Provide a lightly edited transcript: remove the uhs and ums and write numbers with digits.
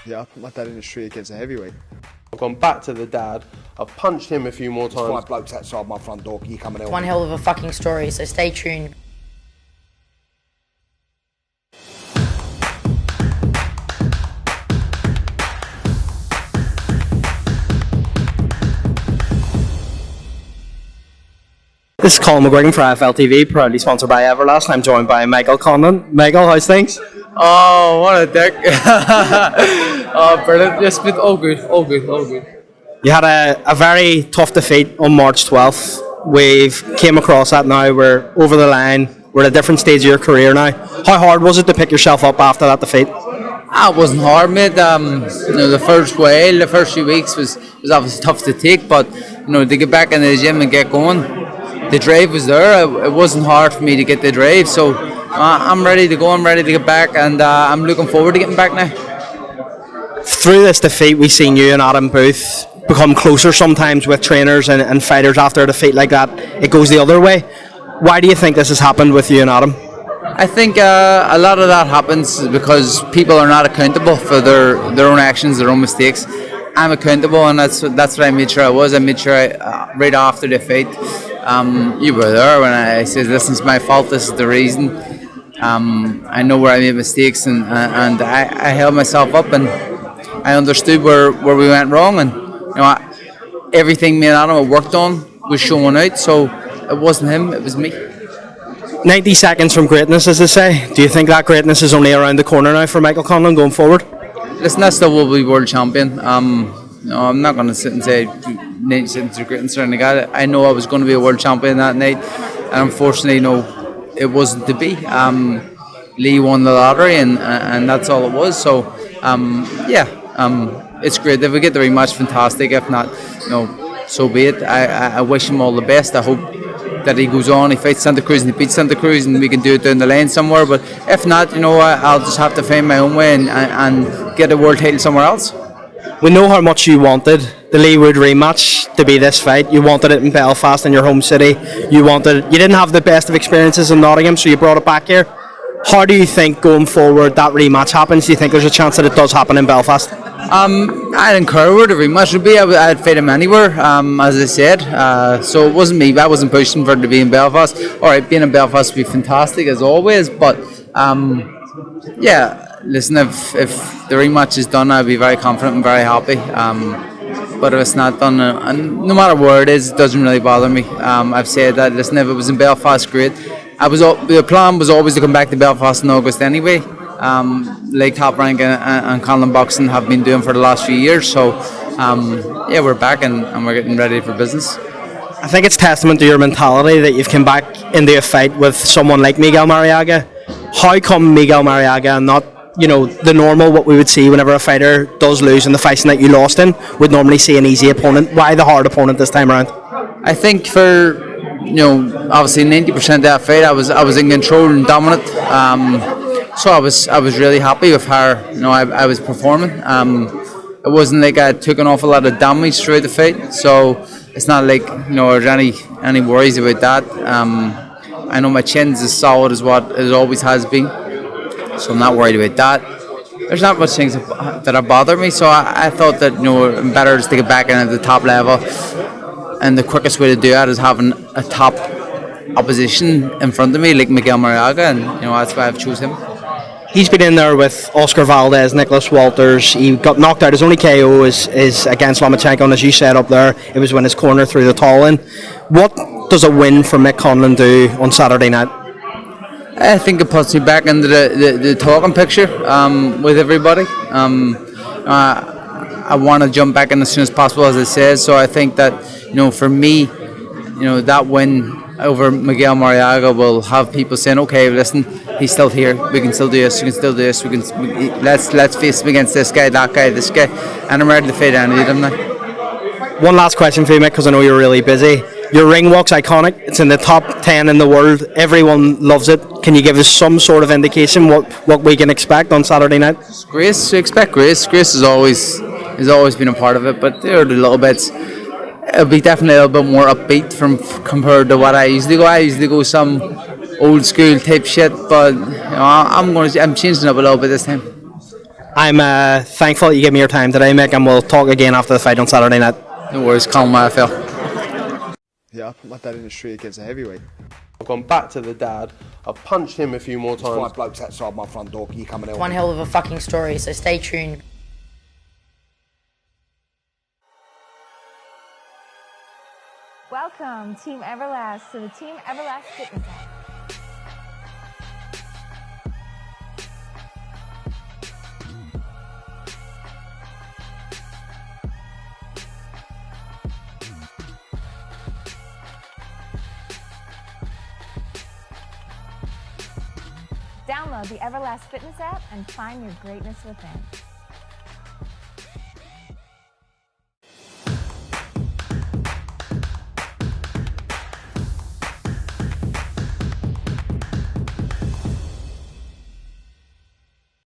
Yeah, I put my dad in the street against a heavyweight. I've gone back to the dad. I've punched him a few more times. 5 blokes outside my front door. Can you come and help One me? hell of a fucking story, so stay tuned. This is Colin McGuigan for AFL TV, proudly sponsored by Everlast. I'm joined by Michael Conlan. Michael, how's things? Oh, what a dick. Oh, brilliant. Yes, but all good. You had a very tough defeat on March 12th. We've came across that now. We're over the line. We're at a different stage of your career now. How hard was it to pick yourself up after that defeat? It wasn't hard, mate. The first few weeks was obviously tough to take, but to get back in the gym and get going, the drive was there. It wasn't hard for me to get the drive, so I'm ready to go. I'm ready to get back, and I'm looking forward to getting back now. Through this defeat, we've seen you and Adam Booth become closer sometimes with trainers and fighters after a defeat like that. It goes the other way. Why do you think this has happened with you and Adam? I think a lot of that happens because people are not accountable for their own actions, their own mistakes. I'm accountable, and that's what I made sure I was. I made sure right after the fight, you were there when I said, "Listen, it's my fault. This is the reason." I know where I made mistakes, and I held myself up, and I understood where we went wrong, and everything me and Adam had worked on was showing out. So it wasn't him; it was me. 90 seconds from greatness, as they say. Do you think that greatness is only around the corner now for Michael Conlan going forward? Listen, I still will be world champion. I'm not going to sit and say 90 seconds of greatness or anything. I know I was going to be a world champion that night, and unfortunately, it wasn't to be. Leigh won the lottery, and that's all it was. So, it's great. If we get the rematch, fantastic. If not, so be it. I wish him all the best. I hope that he goes on, he fights Santa Cruz and he beats Santa Cruz, and we can do it down the lane somewhere. But if not, I'll just have to find my own way and get a world title somewhere else. We know how much you wanted the Leigh Wood rematch to be this fight. You wanted it in Belfast, in your home city. You didn't have the best of experiences in Nottingham, so you brought it back here. How do you think going forward that rematch happens? Do you think there's a chance that it does happen in Belfast? I'd encourage where the rematch would be. I'd fight him anywhere, as I said. So it wasn't me. I wasn't pushing for it to be in Belfast. All right, being in Belfast would be fantastic as always. But listen, if the rematch is done, I'd be very confident and very happy. But if it's not done, and no matter where it is, it doesn't really bother me. I've said that. Listen, if it was in Belfast, great. The plan was always to come back to Belfast in August anyway. Like Top Rank and Conlan Boxing have been doing for the last few years. So, we're back and we're getting ready for business. I think it's testament to your mentality that you've come back into a fight with someone like Miguel Marriaga. How come Miguel Marriaga and not, the normal, what we would see whenever a fighter does lose in the fights that you lost in, would normally see an easy opponent? Why the hard opponent this time around? I think for, obviously 90% of that fight, I was in control and dominant. So I was really happy with how I was performing. It wasn't like I took an awful lot of damage throughout the fight, so it's not like there's any worries about that. I know my chin's as solid as what it always has been, so I'm not worried about that. There's not much things that bother me, so I thought that better just to get back in at the top level, and the quickest way to do that is having a top opposition in front of me like Miguel Marriaga, and that's why I've chosen him. He's been in there with Oscar Valdez, Nicholas Walters. He got knocked out. His only KO is against Lomachenko, and as you said up there, it was when his corner threw the tall in. What does a win for Mick Conlan do on Saturday night? I think it puts me back into the talking picture with everybody. I want to jump back in as soon as possible, as I said. So I think that for me, that win over Miguel Marriaga will have people saying, okay, listen, he's still here, we can still do this, we can still do this, let's face him against this guy, that guy, this guy, and I'm ready to fight any of them now. One last question for you, Mick, because I know you're really busy. Your ring walk's iconic. It's in the top 10 in the world. Everyone loves it. Can you give us some sort of indication what we can expect on Saturday night? Grace, expect Grace. Grace has always been a part of it, but there are the little bits. It'll be definitely a little bit more upbeat compared to what I usually go. I usually go some old school type shit, but I'm changing up a little bit this time. I'm thankful that you gave me your time today, Mick, and we'll talk again after the fight on Saturday night. No worries, Conlan, I feel. Yeah, I put my dad in the street against a heavyweight. I've gone back to the dad. I've punched him a few more There's 5 times. blokes outside my front door. Can you come and help One me? hell of a fucking story, so stay tuned. Welcome, Team Everlast, to the Team Everlast Fitness app. Download the Everlast Fitness app and find your greatness within.